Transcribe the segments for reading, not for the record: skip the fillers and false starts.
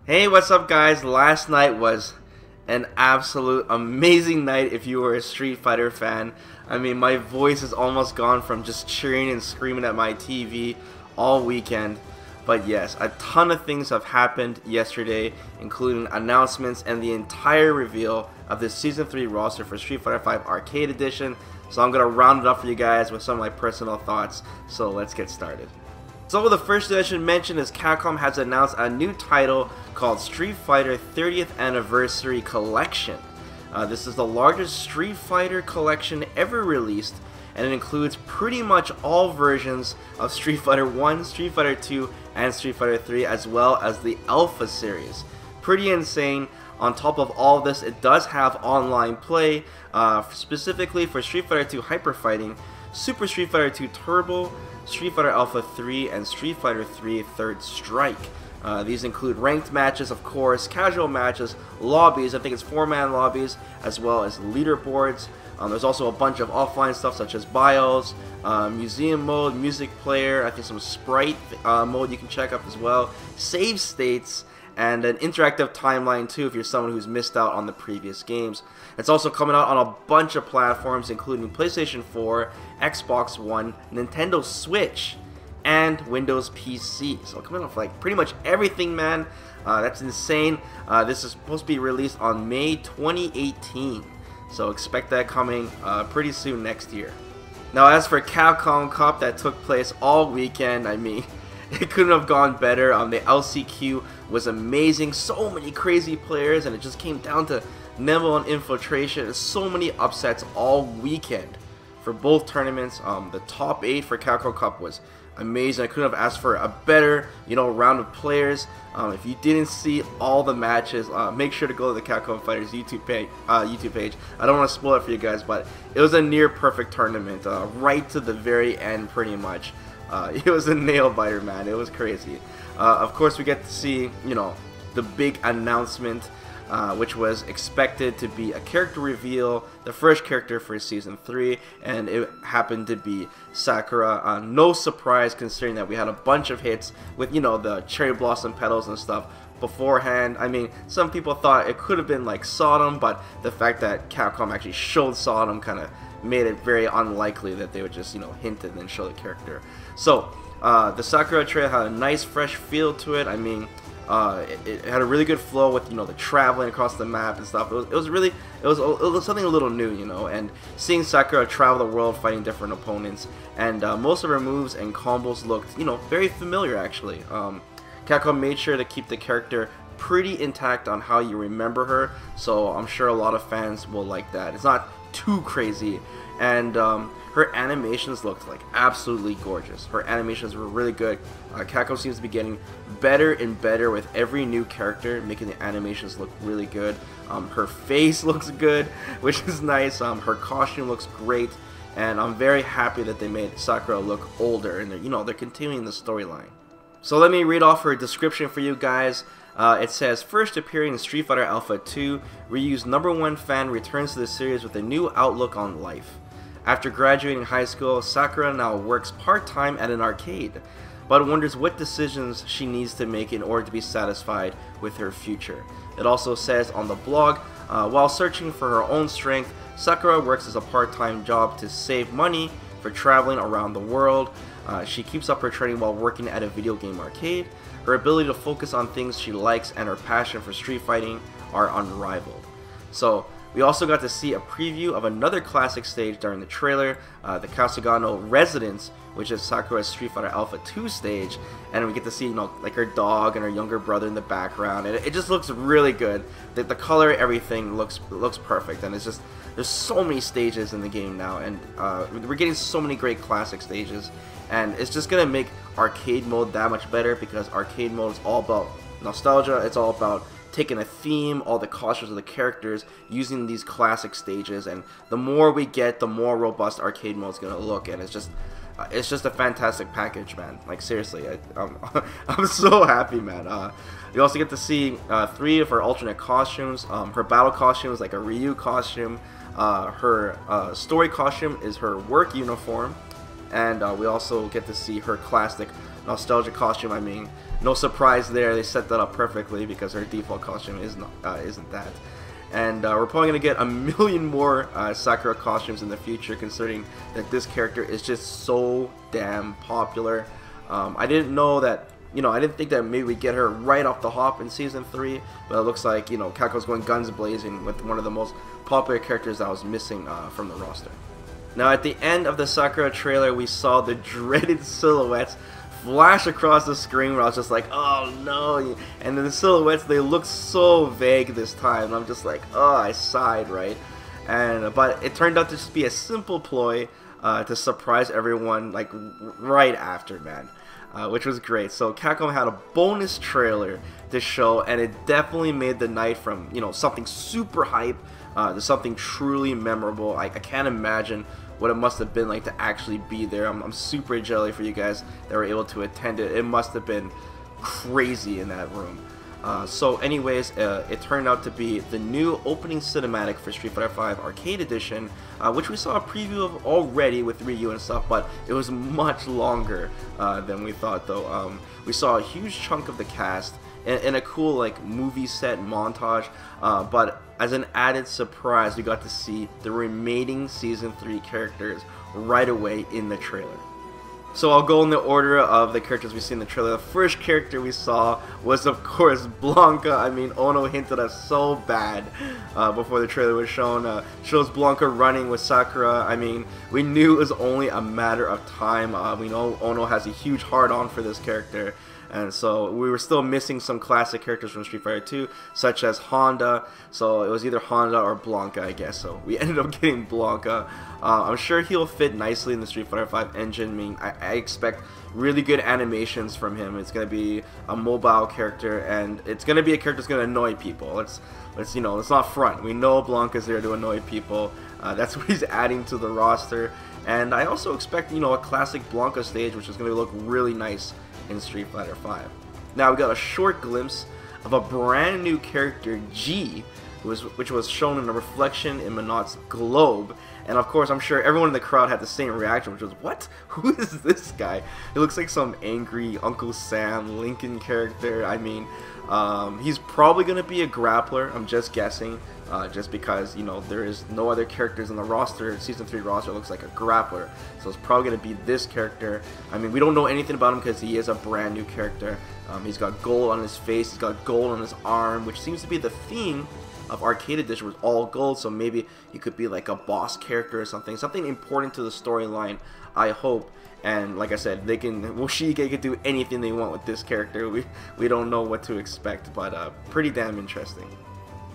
Hey, what's up guys? Last night was an absolute amazing night if you were a Street Fighter fan. I mean, my voice is almost gone from just cheering and screaming at my TV all weekend. But yes, a ton of things have happened yesterday, including announcements and the entire reveal of the Season 3 roster for Street Fighter V Arcade Edition. So I'm going to round it up for you guys with some of my personal thoughts. So let's get started. So the first thing I should mention is Capcom has announced a new title called Street Fighter 30th Anniversary Collection. This is the largest Street Fighter collection ever released, and it includes pretty much all versions of Street Fighter 1, Street Fighter 2, and Street Fighter 3, as well as the Alpha series. Pretty insane. On top of all this, it does have online play, specifically for Street Fighter 2 Hyper Fighting, Super Street Fighter 2 Turbo, Street Fighter Alpha 3, and Street Fighter 3 Third Strike. These include ranked matches, of course, casual matches, lobbies, I think it's 4-man lobbies, as well as leaderboards. There's also a bunch of offline stuff such as bios, museum mode, music player, I think some sprite mode you can check up as well, save states, and an interactive timeline too if you're someone who's missed out on the previous games. It's also coming out on a bunch of platforms including PlayStation 4, Xbox One, Nintendo Switch, and Windows PC. So coming off like pretty much everything, man. That's insane. This is supposed to be released on May 2018. So expect that coming pretty soon next year. Now as for Capcom Cup, that took place all weekend, I mean, it couldn't have gone better. The LCQ was amazing. So many crazy players, and it just came down to Neville and Infiltration. So many upsets all weekend for both tournaments. The top 8 for Capcom Cup was amazing. I couldn't have asked for a better, round of players. If you didn't see all the matches, make sure to go to the Capcom Fighters YouTube page. I don't want to spoil it for you guys, but it was a near perfect tournament, right to the very end, pretty much. It was a nail biter, man. It was crazy. Of course, we get to see, the big announcement, which was expected to be a character reveal, the first character for Season 3, and it happened to be Sakura. No surprise considering that we had a bunch of hits with, the cherry blossom petals and stuff beforehand. I mean, some people thought it could have been like Sodom, but the fact that Capcom actually showed Sodom kind of made it very unlikely that they would just, hint and then show the character. So, the Sakura trailer had a nice fresh feel to it. I mean, it had a really good flow with, the traveling across the map and stuff. It was something a little new, and seeing Sakura travel the world fighting different opponents, and most of her moves and combos looked, very familiar actually. Capcom made sure to keep the character pretty intact on how you remember her, so I'm sure a lot of fans will like that. It's not too crazy, and her animations looked like absolutely gorgeous. Her animations were really good. Capcom seems to be getting better and better with every new character, making the animations look really good. Her face looks good, which is nice. Her costume looks great, and I'm very happy that they made Sakura look older, and they're continuing the storyline. So let me read off her description for you guys. It says, first appearing in Street Fighter Alpha 2, Ryu's #1 fan returns to the series with a new outlook on life. After graduating high school, Sakura now works part-time at an arcade, but wonders what decisions she needs to make in order to be satisfied with her future. It also says on the blog, while searching for her own strength, Sakura works as a part-time job to save money for traveling around the world. She keeps up her training while working at a video game arcade. Her ability to focus on things she likes and her passion for street fighting are unrivaled. So, we also got to see a preview of another classic stage during the trailer, the Kasugano Residence, which is Sakura's Street Fighter Alpha 2 stage, and we get to see, like her dog and her younger brother in the background, and it just looks really good. The color, everything looks perfect, and it's just, there's so many stages in the game now, and we're getting so many great classic stages, and it's just gonna make arcade mode that much better, because arcade mode is all about nostalgia. It's all about taking a theme, all the costumes of the characters, using these classic stages, and the more we get, the more robust arcade mode is gonna look, and it's just a fantastic package, man. Like seriously, I'm so happy, man. You also get to see 3 of her alternate costumes. Her battle costume is like a Ryu costume. Her story costume is her work uniform, and we also get to see her classic nostalgia costume. I mean, no surprise there. They set that up perfectly because her default costume isn't that. And we're probably going to get a million more Sakura costumes in the future, considering that this character is just so damn popular. I didn't know that, I didn't think that maybe we'd get her right off the hop in Season 3, but it looks like, Capcom's going guns blazing with one of the most popular characters that was missing from the roster. Now, at the end of the Sakura trailer, we saw the dreaded silhouettes flash across the screen where I was just like, oh no, and then the silhouettes, they look so vague this time, and I'm just like, oh, I sighed, right? But it turned out to just be a simple ploy to surprise everyone, like, right after, man. Which was great. So Capcom had a bonus trailer to show, and it definitely made the night from, something super hype to something truly memorable. I can't imagine what it must have been like to actually be there. I'm super jelly for you guys that were able to attend it. It must have been crazy in that room. So anyways, it turned out to be the new opening cinematic for Street Fighter V Arcade Edition, which we saw a preview of already with Ryu and stuff, but it was much longer than we thought, though. We saw a huge chunk of the cast in a cool, like, movie set montage, but as an added surprise, we got to see the remaining Season 3 characters right away in the trailer. So I'll go in the order of the characters we see in the trailer. The first character we saw was, of course, Blanka. I mean, Ono hinted us so bad before the trailer was shown. Shows Blanka running with Sakura. I mean, we knew it was only a matter of time. We know Ono has a huge hard-on for this character. And so we were still missing some classic characters from Street Fighter 2, such as Honda. So it was either Honda or Blanka, I guess. So we ended up getting Blanka. I'm sure he'll fit nicely in the Street Fighter 5 engine. I mean, I expect really good animations from him. It's going to be a mobile character, and it's going to be a character that's going to annoy people. Let's not front. We know Blanka's there to annoy people. That's what he's adding to the roster. And I also expect, a classic Blanka stage, which is going to look really nice in Street Fighter V. Now we got a short glimpse of a brand new character, G, which was shown in a reflection in Minot's globe, and of course I'm sure everyone in the crowd had the same reaction, which was, what? Who is this guy? He looks like some angry Uncle Sam Lincoln character. I mean, he's probably going to be a grappler, I'm just guessing. Just because, there is no other characters in the roster. Season 3 roster looks like a grappler, so it's probably going to be this character. I mean, we don't know anything about him because he is a brand new character. He's got gold on his face, he's got gold on his arm, which seems to be the theme of Arcade Edition, was all gold, so maybe he could be like a boss character or something important to the storyline, I hope. And like I said, Woshige could do anything they want with this character. We don't know what to expect, but pretty damn interesting.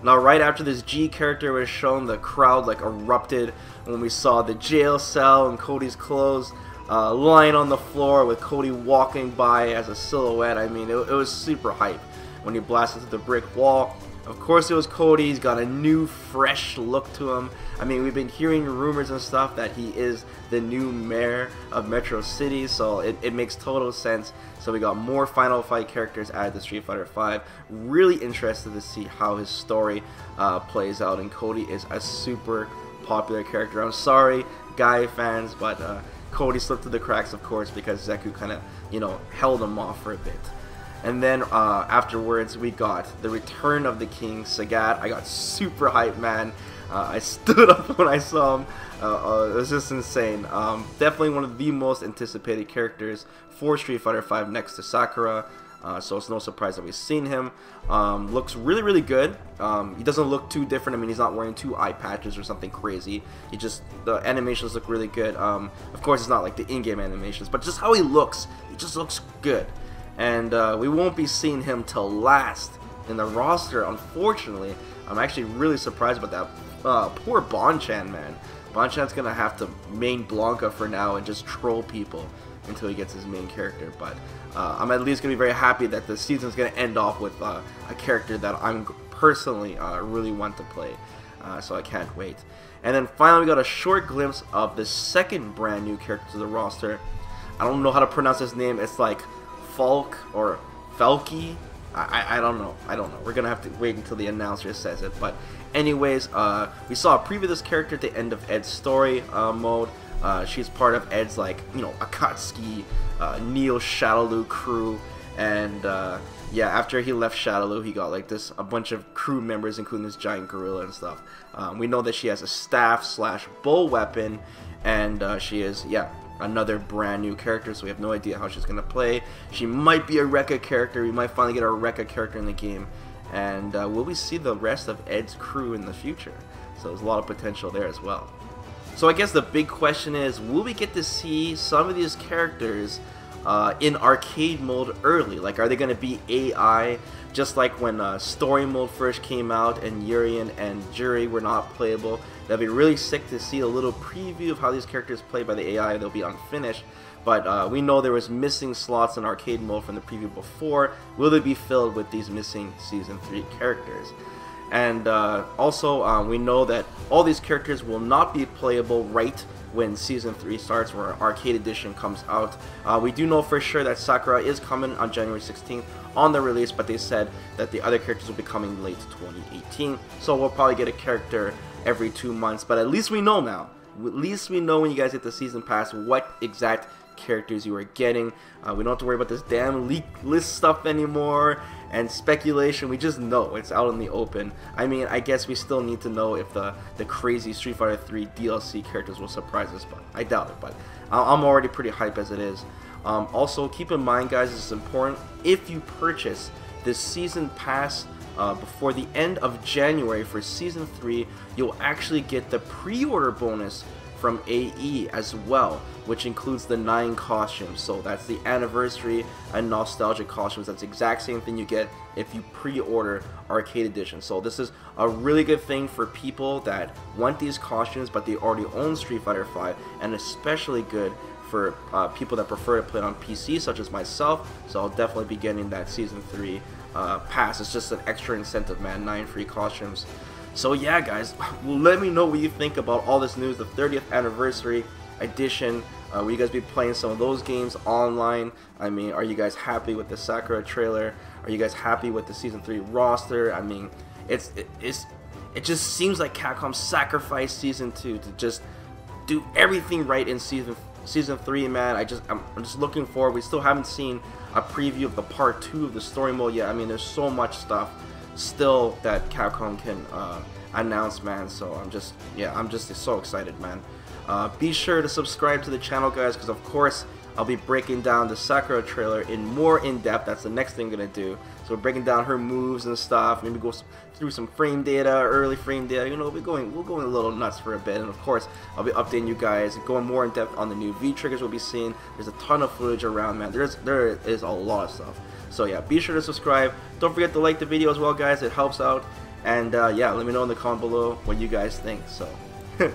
Now, right after this G character was shown, the crowd erupted when we saw the jail cell and Cody's clothes lying on the floor with Cody walking by as a silhouette. I mean, it was super hype when he blasted through the brick wall. Of course, it was Cody. He's got a new, fresh look to him. I mean, we've been hearing rumors and stuff that he is the new mayor of Metro City, so it makes total sense. So we got more Final Fight characters added to Street Fighter V. Really interested to see how his story plays out, and Cody is a super popular character. I'm sorry, Guy fans, but Cody slipped through the cracks, of course, because Zeku kind of, held him off for a bit. And then afterwards, we got the return of the king, Sagat. I got super hyped, man. I stood up when I saw him. It was just insane. Definitely one of the most anticipated characters for Street Fighter V next to Sakura. So it's no surprise that we've seen him. Looks really, really good. He doesn't look too different. I mean, he's not wearing 2 eye patches or something crazy. The animations look really good. Of course, it's not like the in-game animations, but just how he looks just looks good. And we won't be seeing him till last in the roster, unfortunately. I'm actually really surprised about that. Poor Bonchan, man. Bonchan's going to have to main Blanka for now and just troll people until he gets his main character. But I'm at least going to be very happy that the season's going to end off with a character that I'm personally really want to play. So I can't wait. And then finally we got a short glimpse of the second brand new character to the roster. I don't know how to pronounce his name. It's like Falke or Falke. I don't know. We're gonna have to wait until the announcer says it. But anyways, we saw a preview of this character at the end of Ed's story mode. She's part of Ed's, like, you know, Akatsuki, Neo Shadowloo crew, and yeah, after he left Shadowloo, he got like a bunch of crew members, including this giant gorilla and stuff. We know that she has a staff / bull weapon, and she is, yeah, another brand new character, so we have no idea how she's gonna play. She might be a Rekka character. We might finally get a Rekka character in the game, and will we see the rest of Ed's crew in the future? So there's a lot of potential there as well. So I guess the big question is, will we get to see some of these characters in arcade mode early? Like, are they going to be AI, just like when story mode first came out and Urien and Jury were not playable? That'd be really sick to see a little preview of how these characters play by the AI. They'll be unfinished, but we know there was missing slots in arcade mode from the preview before. Will they be filled with these missing Season 3 characters? And also, we know that all these characters will not be playable right when Season 3 starts, where Arcade Edition comes out. We do know for sure that Sakura is coming on January 16th on the release, but they said that the other characters will be coming late 2018. So we'll probably get a character every 2 months, but at least we know now. At least we know when you guys get the Season Pass what exact characters you are getting. We don't have to worry about this damn leak list stuff anymore and speculation. We just know it's out in the open. I mean, I guess we still need to know if the crazy Street Fighter 3 DLC characters will surprise us, but I doubt it. But I'm already pretty hyped as it is. Also, keep in mind, guys, this is important. If you purchase this Season Pass before the end of January for Season 3, you'll actually get the pre-order bonus from AE as well, which includes the 9 costumes. So that's the anniversary and nostalgic costumes. That's the exact same thing you get if you pre-order Arcade Edition. So this is a really good thing for people that want these costumes but they already own Street Fighter V, and especially good for people that prefer to play it on PC, such as myself. So I'll definitely be getting that Season 3 pass. It's just an extra incentive, man. 9 free costumes. So yeah, guys, let me know what you think about all this news, the 30th anniversary edition. Will you guys be playing some of those games online? I mean, are you guys happy with the Sakura trailer? Are you guys happy with the Season 3 roster? I mean, it just seems like Capcom sacrificed Season 2 to just do everything right in Season 3, man. I'm just looking forward. We still haven't seen a preview of the Part 2 of the story mode yet. I mean, there's so much stuff still that Capcom can announce, man. So I'm just so excited, man. Be sure to subscribe to the channel, guys, because of course I'll be breaking down the Sakura trailer in more in-depth. That's the next thing I'm gonna do. So we're breaking down her moves and stuff. Maybe go through some frame data, early frame data. You know, we're going a little nuts for a bit. And of course, I'll be updating you guys, going more in depth on the new V triggers we'll be seeing. There's a ton of footage around, man. There is a lot of stuff. So yeah, be sure to subscribe. Don't forget to like the video as well, guys. It helps out. And yeah, let me know in the comment below what you guys think. So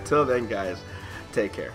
till then, guys, take care.